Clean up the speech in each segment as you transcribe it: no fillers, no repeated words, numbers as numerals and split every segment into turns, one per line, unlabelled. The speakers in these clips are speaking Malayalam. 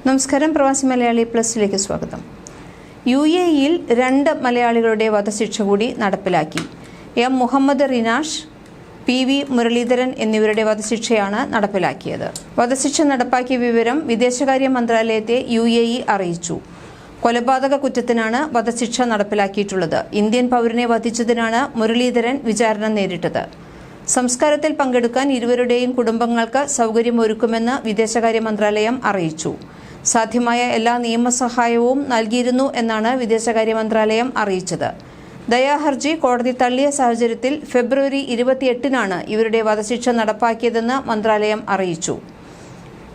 നമസ്കാരം, പ്രവാസി മലയാളി പ്ലസിലേക്ക് സ്വാഗതം. UAE-യിൽ 2 മലയാളികളുടെ വധശിക്ഷ കൂടി നടപ്പിലാക്കി. M. മുഹമ്മദ് റിനാഷ്, PV മുരളീധരൻ എന്നിവരുടെ വധശിക്ഷയാണ് നടപ്പിലാക്കിയത്. വധശിക്ഷ നടപ്പാക്കിയ വിവരം വിദേശകാര്യ മന്ത്രാലയത്തെ UAE അറിയിച്ചു. കൊലപാതക കുറ്റത്തിനാണ് വധശിക്ഷ നടപ്പിലാക്കിയിട്ടുള്ളത്. ഇന്ത്യൻ പൗരനെ വധിച്ചതിനാണ് മുരളീധരൻ വിചാരണ നേരിട്ടത്. സംസ്കാരത്തിൽ പങ്കെടുക്കാൻ ഇരുവരുടെയും കുടുംബങ്ങൾക്ക് സൗകര്യമൊരുക്കുമെന്ന് വിദേശകാര്യ മന്ത്രാലയം അറിയിച്ചു. സാധ്യമായ എല്ലാ നിയമസഹായവും നൽകിയിരുന്നു എന്നാണ് വിദേശകാര്യ മന്ത്രാലയം അറിയിച്ചത്. ദയാഹർജി കോടതി തള്ളിയ സാഹചര്യത്തിൽ ഫെബ്രുവരി 28-നാണ് ഇവരുടെ വധശിക്ഷ നടപ്പാക്കിയതെന്ന് മന്ത്രാലയം അറിയിച്ചു.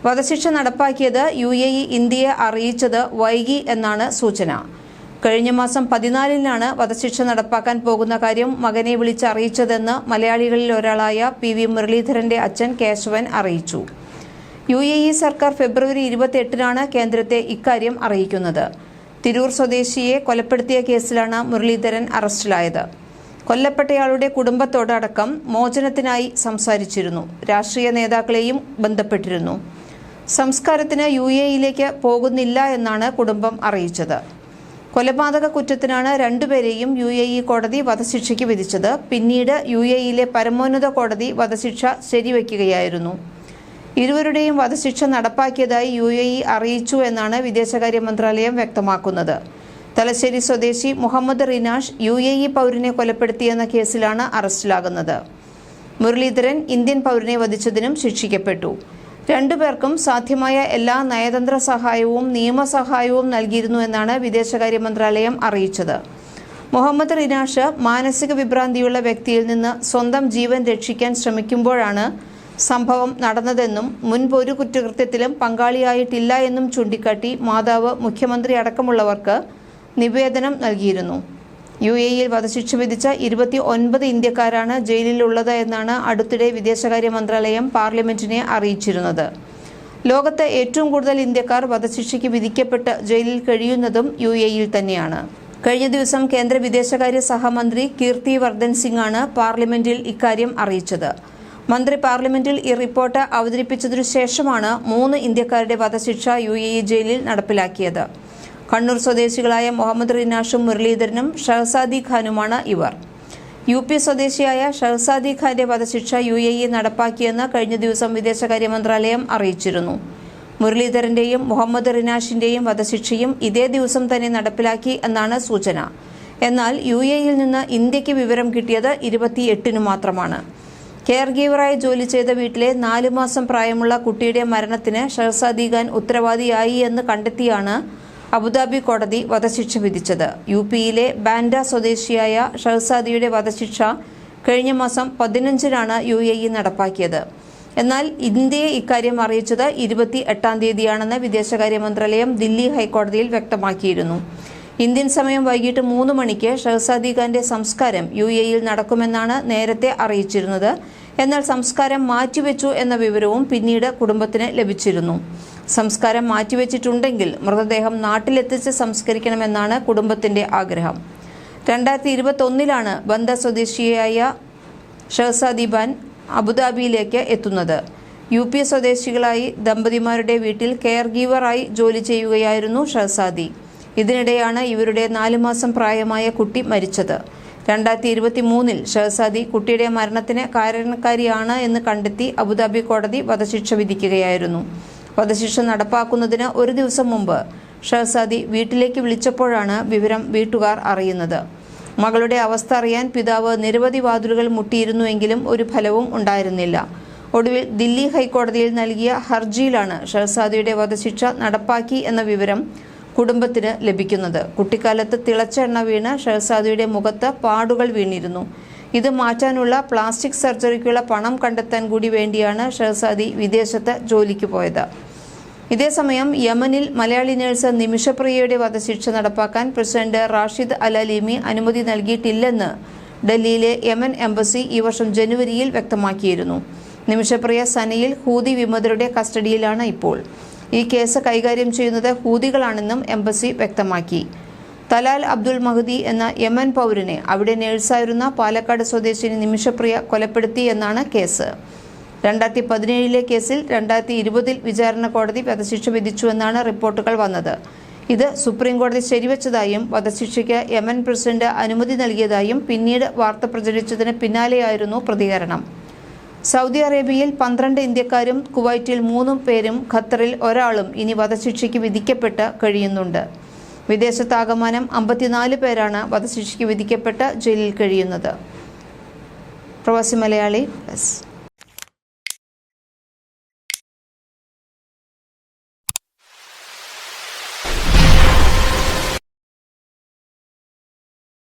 വധശിക്ഷ നടപ്പാക്കിയത് UAE ഇന്ത്യയെ അറിയിച്ചത് വൈകി എന്നാണ് സൂചന. കഴിഞ്ഞ മാസം 14-നാണ് വധശിക്ഷ നടപ്പാക്കാൻ പോകുന്ന കാര്യം മകനെ വിളിച്ച് അറിയിച്ചതെന്ന് മലയാളികളിൽ ഒരാളായ PV മുരളീധരന്റെ അച്ഛൻ കേശവൻ അറിയിച്ചു. UAE സർക്കാർ ഫെബ്രുവരി 28-നാണ് കേന്ദ്രത്തെ ഇക്കാര്യം അറിയിക്കുന്നത്. തിരൂർ സ്വദേശിയെ കൊലപ്പെടുത്തിയ കേസിലാണ് മുരളീധരൻ അറസ്റ്റിലായത്. കൊല്ലപ്പെട്ടയാളുടെ കുടുംബത്തോടടക്കം മോചനത്തിനായി സംസാരിച്ചിരുന്നു. രാഷ്ട്രീയ നേതാക്കളെയും ബന്ധപ്പെട്ടിരുന്നു. സംസ്കാരത്തിന് UAE-യിലേക്ക് പോകുന്നില്ല എന്നാണ് കുടുംബം അറിയിച്ചത്. കൊലപാതക കുറ്റത്തിനാണ് 2 പേരെയും UAE കോടതി വധശിക്ഷയ്ക്ക് വിധിച്ചത്. പിന്നീട് UAE-യിലെ പരമോന്നത കോടതി വധശിക്ഷ ശരിവയ്ക്കുകയായിരുന്നു. ഇരുവരുടെയും വധശിക്ഷ നടപ്പാക്കിയതായി UAE അറിയിച്ചു എന്നാണ് വിദേശകാര്യ മന്ത്രാലയം വ്യക്തമാക്കുന്നത്. തലശ്ശേരി സ്വദേശി മുഹമ്മദ് റിനാഷ് UAE പൗരനെ കൊലപ്പെടുത്തിയെന്ന കേസിലാണ് അറസ്റ്റിലാകുന്നത്. മുരളീധരൻ ഇന്ത്യൻ പൗരനെ വധിച്ചതിനും ശിക്ഷിക്കപ്പെട്ടു. 2 പേർക്കും സാധ്യമായ എല്ലാ നയതന്ത്ര സഹായവും നിയമസഹായവും നൽകിയിരുന്നു എന്നാണ് വിദേശകാര്യ മന്ത്രാലയം അറിയിച്ചത്. മുഹമ്മദ് റിനാഷ് മാനസിക വിഭ്രാന്തിയുള്ള വ്യക്തിയിൽ നിന്ന് സ്വന്തം ജീവൻ രക്ഷിക്കാൻ ശ്രമിക്കുമ്പോഴാണ് സംഭവം നടന്നതെന്നും മുൻപ് ഒരു കുറ്റകൃത്യത്തിലും പങ്കാളിയായിട്ടില്ല എന്നും ചൂണ്ടിക്കാട്ടി മാതാവ്, മുഖ്യമന്ത്രി അടക്കമുള്ളവർക്ക് നിവേദനം നൽകിയിരുന്നു. UAE-യിൽ വധശിക്ഷ വിധിച്ച 29 ഇന്ത്യക്കാരാണ് ജയിലിലുള്ളത് എന്നാണ് അടുത്തിടെ വിദേശകാര്യ മന്ത്രാലയം പാർലമെന്റിനെ അറിയിച്ചിരുന്നത്. ലോകത്ത് ഏറ്റവും കൂടുതൽ ഇന്ത്യക്കാർ വധശിക്ഷയ്ക്ക് വിധിക്കപ്പെട്ട് ജയിലിൽ കഴിയുന്നതും UAE-യിൽ തന്നെയാണ്. കഴിഞ്ഞ ദിവസം കേന്ദ്ര വിദേശകാര്യ സഹമന്ത്രി കീർത്തി വർദ്ധൻ സിംഗാണ് പാർലമെന്റിൽ ഇക്കാര്യം അറിയിച്ചത്. മന്ത്രി പാർലമെന്റിൽ ഈ റിപ്പോർട്ട് അവതരിപ്പിച്ചതിനു ശേഷമാണ് 3 ഇന്ത്യക്കാരുടെ വധശിക്ഷ UAE ജയിലിൽ നടപ്പിലാക്കിയത്. കണ്ണൂർ സ്വദേശികളായ മുഹമ്മദ് റിനാഷും മുരളീധരനും ഷഹസാദി ഖാനുമാണ് ഇവർ. UP സ്വദേശിയായ ഷഹസാദി ഖാന്റെ വധശിക്ഷ UAE നടപ്പാക്കിയെന്ന് കഴിഞ്ഞ ദിവസം വിദേശകാര്യ മന്ത്രാലയം അറിയിച്ചിരുന്നു. മുരളീധരന്റെയും മുഹമ്മദ് റിനാഷിന്റെയും വധശിക്ഷയും ഇതേ ദിവസം തന്നെ നടപ്പിലാക്കി എന്നാണ് സൂചന. എന്നാൽ UAE-യിൽ നിന്ന് ഇന്ത്യക്ക് വിവരം കിട്ടിയത് 28-നു മാത്രമാണ്. കെയർ ഗീവറായി ജോലി ചെയ്ത വീട്ടിലെ 4 മാസം പ്രായമുള്ള കുട്ടിയുടെ മരണത്തിന് ഷഹസാദി ഖാൻ ഉത്തരവാദിയായി എന്ന് കണ്ടെത്തിയാണ് അബുദാബി കോടതി വധശിക്ഷ വിധിച്ചത്. UP-യിലെ ബാൻഡ സ്വദേശിയായ ഷഹസാദിയുടെ വധശിക്ഷ കഴിഞ്ഞ മാസം 15-നാണ് UAE നടപ്പാക്കിയത്. എന്നാൽ ഇന്ത്യയെ ഇക്കാര്യം അറിയിച്ചത് 28-ാം തീയതിയാണെന്ന് വിദേശകാര്യ മന്ത്രാലയം ദില്ലി ഹൈക്കോടതിയിൽ വ്യക്തമാക്കിയിരുന്നു. ഇന്ത്യൻ സമയം വൈകിട്ട് 3 മണിക്ക് ഷഹസാദി ഖാന്റെ സംസ്കാരം UAE-യിൽ നടക്കുമെന്നാണ് നേരത്തെ അറിയിച്ചിരുന്നത്. എന്നാൽ സംസ്കാരം മാറ്റിവെച്ചു എന്ന വിവരവും പിന്നീട് കുടുംബത്തിന് ലഭിച്ചിരുന്നു. സംസ്കാരം മാറ്റിവെച്ചിട്ടുണ്ടെങ്കിൽ മൃതദേഹം നാട്ടിലെത്തിച്ച് സംസ്കരിക്കണമെന്നാണ് കുടുംബത്തിന്റെ ആഗ്രഹം. 2021-ലാണ് ബന്ദ സ്വദേശിയായ ഷഹസാദി ഖാൻ അബുദാബിയിലേക്ക് എത്തുന്നത്. UP സ്വദേശികളായി ദമ്പതിമാരുടെ വീട്ടിൽ കെയർ ഗീവറായി ജോലി ചെയ്യുകയായിരുന്നു ഷഹസാദി. ഇതിനിടെയാണ് ഇവരുടെ 4 മാസം പ്രായമായ കുട്ടി മരിച്ചത്. 2023-ൽ ഷഹസാദി കുട്ടിയുടെ മരണത്തിന് കാരണക്കാരിയാണ് എന്ന് കണ്ടെത്തി അബുദാബി കോടതി വധശിക്ഷ വിധിക്കുകയായിരുന്നു. വധശിക്ഷ നടപ്പാക്കുന്നതിന് 1 ദിവസം മുമ്പ് ഷഹസാദി വീട്ടിലേക്ക് വിളിച്ചപ്പോഴാണ് വിവരം വീട്ടുകാർ അറിയുന്നത്. മകളുടെ അവസ്ഥ അറിയാൻ പിതാവ് നിരവധി വാതിലുകൾ മുട്ടിയിരുന്നുവെങ്കിലും ഒരു ഫലവും ഉണ്ടായിരുന്നില്ല. ഒടുവിൽ ദില്ലി ഹൈക്കോടതിയിൽ നൽകിയ ഹർജിയിലാണ് ഷഹസാദിയുടെ വധശിക്ഷ നടപ്പാക്കി എന്ന വിവരം കുടുംബത്തിന് ലഭിക്കുന്നത്. കുട്ടിക്കാലത്ത് തിളച്ച എണ്ണ വീണ് ഷഹസാദിയുടെ മുഖത്ത് പാടുകൾ വീണിരുന്നു. ഇത് മാറ്റാനുള്ള പ്ലാസ്റ്റിക് സർജറിക്കുള്ള പണം കണ്ടെത്താൻ കൂടി വേണ്ടിയാണ് ഷഹസാദി വിദേശത്ത് ജോലിക്ക് പോയത്. ഇതേസമയം യമനിൽ മലയാളി നഴ്സ് നിമിഷപ്രിയയുടെ വധശിക്ഷ നടപ്പാക്കാൻ പ്രസിഡന്റ് റാഷിദ് അൽ അലീമി അനുമതി നൽകിയിട്ടില്ലെന്ന് ഡൽഹിയിലെ യമൻ എംബസി ഈ വർഷം ജനുവരിയിൽ വ്യക്തമാക്കിയിരുന്നു. നിമിഷപ്രിയ സനയിൽ ഹൂതി വിമതരുടെ കസ്റ്റഡിയിലാണ് ഇപ്പോൾ. ഈ കേസ് കൈകാര്യം ചെയ്യുന്നത് ഹൂതികളാണെന്നും എംബസി വ്യക്തമാക്കി. തലാൽ അബ്ദുൽ മഹദി എന്ന യമൻ പൗരനെ അവിടെ നഴ്സായിരുന്ന പാലക്കാട് സ്വദേശിനി നിമിഷപ്രിയ കൊലപ്പെടുത്തി എന്നാണ് കേസ്. 2017 കേസിൽ 2020 വിചാരണ കോടതി വധശിക്ഷ വിധിച്ചുവെന്നാണ് റിപ്പോർട്ടുകൾ വന്നത്. ഇത് സുപ്രീം കോടതി ശരിവച്ചതായും വധശിക്ഷയ്ക്ക് യമൻ പ്രസിഡന്റ് അനുമതി നൽകിയതായും പിന്നീട് വാർത്ത പ്രചരിച്ചതിന് പിന്നാലെയായിരുന്നു പ്രതികരണം. സൗദി അറേബ്യയിൽ 12 ഇന്ത്യക്കാരും കുവൈറ്റിൽ 3 പേരും ഖത്തറിൽ ഒരാളും ഇനി വധശിക്ഷയ്ക്ക് വിധിക്കപ്പെട്ട് കഴിയുന്നുണ്ട്. വിദേശത്താകമാനം 54 പേരാണ് വധശിക്ഷയ്ക്ക് വിധിക്കപ്പെട്ട് ജയിലിൽ കഴിയുന്നത്. പ്രവാസി മലയാളി പ്ലസ്.